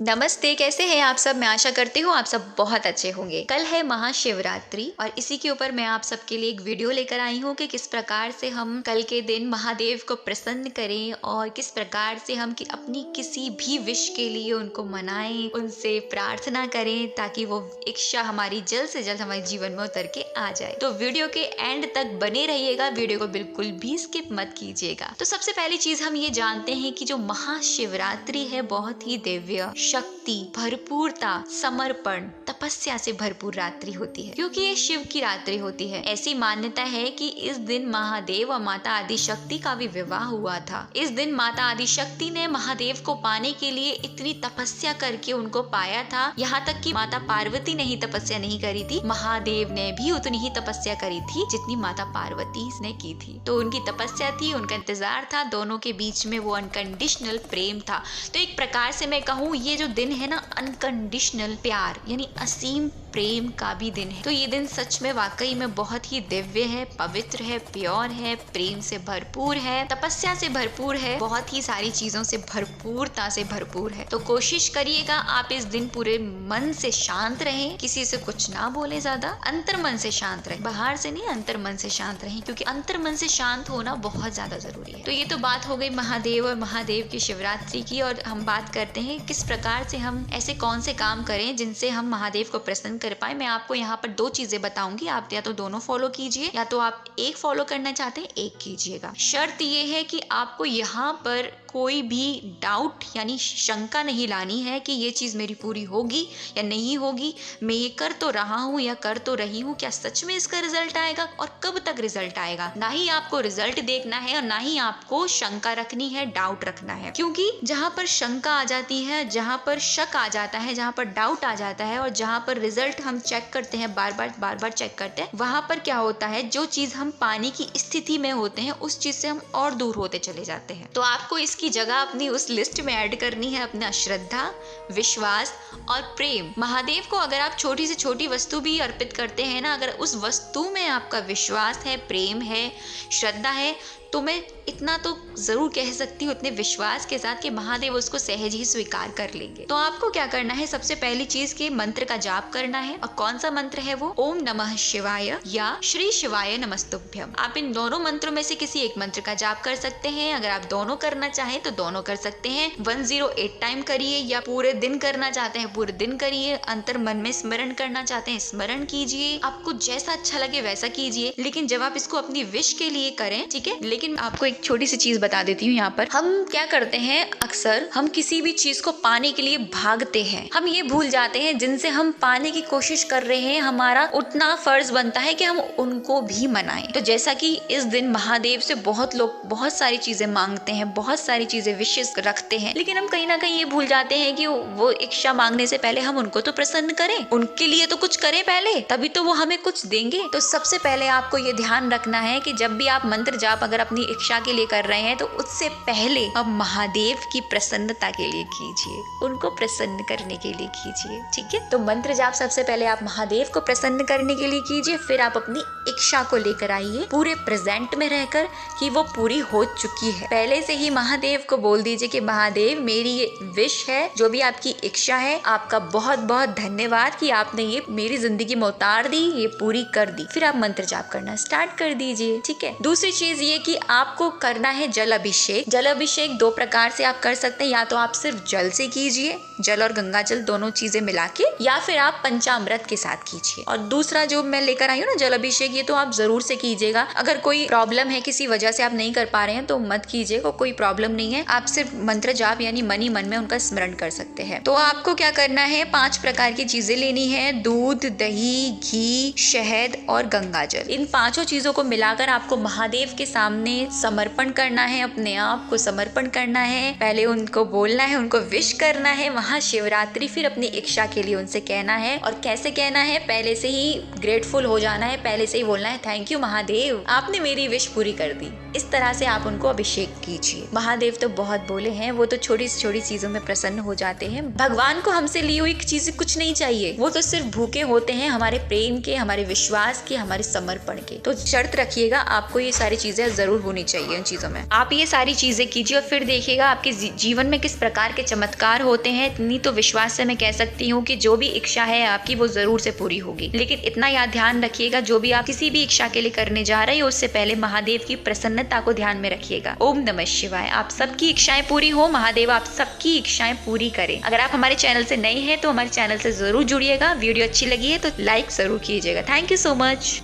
नमस्ते, कैसे हैं आप सब। मैं आशा करती हूँ आप सब बहुत अच्छे होंगे। कल है महाशिवरात्रि और इसी के ऊपर मैं आप सबके लिए एक वीडियो लेकर आई हूँ कि किस प्रकार से हम कल के दिन महादेव को प्रसन्न करें और किस प्रकार से हम अपनी किसी भी विश के लिए उनको मनाएं, उनसे प्रार्थना करें ताकि वो इच्छा हमारी जल्द से जल्द हमारे जीवन में उतर के आ जाए। तो वीडियो के एंड तक बने रहिएगा, वीडियो को बिल्कुल भी स्किप मत कीजिएगा। तो सबसे पहली चीज हम ये जानते हैं कि जो महाशिवरात्रि है बहुत ही दिव्य, शक्ति, भरपूरता, समर्पण, तपस्या से भरपूर रात्रि होती है, क्योंकि ये शिव की रात्रि होती है। ऐसी मान्यता है कि इस दिन महादेव और माता आदिशक्ति का भी विवाह हुआ था। इस दिन माता आदिशक्ति ने महादेव को पाने के लिए इतनी तपस्या करके उनको पाया था। यहाँ तक कि माता पार्वती ने ही तपस्या नहीं करी थी, महादेव ने भी उतनी ही तपस्या करी थी जितनी माता पार्वती ने की थी। तो उनकी तपस्या थी, उनका इंतजार था, दोनों के बीच में वो अनकंडीशनल प्रेम था। तो एक प्रकार से मैं कहूँ ये जो दिन है ना, अनकंडीशनल प्यार यानी असीम प्रेम का भी दिन है। तो ये दिन सच में वाकई में बहुत ही दिव्य है, पवित्र है, प्योर है, प्रेम से भरपूर है, तपस्या से भरपूर है, बहुत ही सारी चीजों से भरपूरता से भरपूर है। तो कोशिश करिएगा आप इस दिन पूरे मन से शांत रहें, किसी से कुछ ना बोले, ज्यादा अंतर मन से शांत रहें, बाहर से नहीं अंतर मन से शांत रहें, क्योंकि अंतर मन से शांत होना बहुत ज्यादा जरूरी है। तो ये तो बात हो गई महादेव और महादेव की शिवरात्रि की, और हम बात करते हैं किस प्रकार से हम ऐसे कौन से काम करें जिनसे हम महादेव को प्रसन्न कर पाए। मैं आपको यहाँ पर दो चीजें बताऊंगी, आप या तो दोनों फॉलो कीजिए या तो आप एक फॉलो करना चाहते हैं एक कीजिएगा। शर्त ये है कि आपको यहाँ पर कोई भी डाउट यानी शंका नहीं लानी है कि ये चीज मेरी पूरी होगी या नहीं होगी, मैं ये कर तो रहा हूँ या कर तो रही हूँ, क्या सच में इसका रिजल्ट आएगा और कब तक रिजल्ट आएगा। ना ही आपको रिजल्ट देखना है और ना ही आपको शंका रखनी है, डाउट रखना है। क्योंकि जहाँ पर शंका आ जाती है, जहाँ पर शक आ जाता है, जहाँ पर डाउट आ जाता है और जहाँ पर रिजल्ट हम चेक करते हैं, बार बार चेक करते हैं, वहां पर क्या होता है, जो चीज हम पाने की स्थिति में होते हैं उस चीज से हम और दूर होते चले जाते हैं। तो आपको इसकी जगह अपनी उस लिस्ट में ऐड करनी है अपना श्रद्धा, विश्वास और प्रेम। महादेव को अगर आप छोटी से छोटी वस्तु भी अर्पित करते हैं ना, अगर उस वस्तु में आपका विश्वास है, प्रेम है, श्रद्धा है, तो मैं इतना तो जरूर कह सकती हूँ इतने विश्वास के साथ कि महादेव उसको सहज ही स्वीकार कर लेंगे। तो आपको क्या करना है, सबसे पहली चीज के मंत्र का जाप करना है। और कौन सा मंत्र है वो? ओम नमः शिवाय या श्री शिवाय नमस्तुभ्यम। आप इन दोनों मंत्रों में से किसी एक मंत्र का जाप कर सकते हैं। अगर आप दोनों करना चाहें तो दोनों कर सकते हैं। 108 टाइम करिए, या पूरे दिन करना चाहते हैं पूरे दिन करिए, अंतर मन में स्मरण करना चाहते हैं स्मरण कीजिए, आपको जैसा अच्छा लगे वैसा कीजिए। लेकिन जब आप इसको अपनी विश के लिए करें, ठीक है। लेकिन आपको एक छोटी सी चीज बता देती हूँ, यहाँ पर हम क्या करते हैं, अक्सर हम किसी भी चीज को पाने के लिए भागते हैं। हम ये भूल जाते हैं जिनसे हम पाने की कोशिश कर रहे हैं, हमारा उतना फर्ज बनता है कि हम उनको भी मनाएं। तो जैसा कि इस दिन महादेव से बहुत लोग बहुत सारी चीजें मांगते हैं, बहुत सारी चीजें विशेष रखते हैं, लेकिन हम कहीं ना कहीं ये भूल जाते हैं कि वो इच्छा मांगने से पहले हम उनको तो प्रसन्न करें, उनके लिए तो कुछ करें पहले, तभी तो वो हमें कुछ देंगे। तो सबसे पहले आपको ये ध्यान रखना है कि जब भी आप मंत्र जाप अगर अपनी इच्छा के लिए कर रहे हैं तो उससे पहले अब महादेव की प्रसन्नता के लिए कीजिए, उनको प्रसन्न करने के लिए कीजिए, ठीक है। तो मंत्र जाप सबसे पहले आप महादेव को प्रसन्न करने के लिए कीजिए, फिर आप अपनी इच्छा को लेकर आइए पूरे प्रेजेंट में रहकर कि वो पूरी हो चुकी है। पहले से ही महादेव को बोल दीजिए कि महादेव मेरी ये विश है, जो भी आपकी इच्छा है, आपका बहुत बहुत धन्यवाद कि आपने ये मेरी जिंदगी में उतार दी, ये पूरी कर दी। फिर आप मंत्र जाप करना स्टार्ट कर दीजिए, ठीक है। दूसरी चीज ये कि आपको करना है जल अभिषेक। जल अभिषेक दो प्रकार से आप कर सकते हैं, या तो आप सिर्फ जल से कीजिए, जल और गंगा जल दोनों चीजें मिला के, या फिर आप पंचामृत के साथ कीजिए। और दूसरा जो मैं लेकर आई हूँ ना जल अभिषेक, ये तो आप जरूर से कीजिएगा। अगर कोई प्रॉब्लम है, किसी वजह से आप नहीं कर पा रहे हैं तो मत कीजिएगा, कोई प्रॉब्लम नहीं है। आप सिर्फ मंत्र जाप यानी मन ही मन में उनका स्मरण कर सकते हैं। तो आपको क्या करना है, 5 प्रकार की चीजें लेनी है, दूध, दही, घी, शहद और गंगा जल। इन 5 चीजों को मिलाकर आपको महादेव के सामने समर्पण करना है, अपने आप को समर्पण करना है। पहले उनको बोलना है, उनको विश करना है महाशिवरात्रि, फिर अपनी इच्छा के लिए उनसे कहना है। और कैसे कहना है, पहले से ही ग्रेटफुल हो जाना है, पहले से ही बोलना है थैंक यू महादेव, आपने मेरी विश पूरी कर दी। इस तरह से आप उनको अभिषेक कीजिए। महादेव तो बहुत बोले हैं, वो तो छोटी से छोटी चीजों में प्रसन्न हो जाते हैं। भगवान को हमसे ली हुई चीज कुछ नहीं चाहिए, वो तो सिर्फ भूखे होते हैं हमारे प्रेम के, हमारे विश्वास के, हमारे समर्पण के। तो शर्त रखिएगा आपको ये सारी चीजें जरूर जरूर होनी चाहिए इन चीजों में। आप ये सारी चीजें कीजिए और फिर देखिएगा आपके जीवन में किस प्रकार के चमत्कार होते हैं। इतनी तो विश्वास से मैं कह सकती हूँ कि जो भी इच्छा है आपकी वो जरूर से पूरी होगी। लेकिन इतना याद ध्यान रखिएगा, जो भी आप किसी भी इच्छा के लिए करने जा रहे हो उससे पहले महादेव की प्रसन्नता को ध्यान में रखिएगा। ओम नमः शिवाय। आप सबकी इच्छाएं पूरी हो, महादेव आप सबकी इच्छाएं पूरी करें। अगर आप हमारे चैनल से नए हैं तो हमारे चैनल से जरूर जुड़िएगा। वीडियो अच्छी लगी है तो लाइक जरूर कीजिएगा। Thank you so much.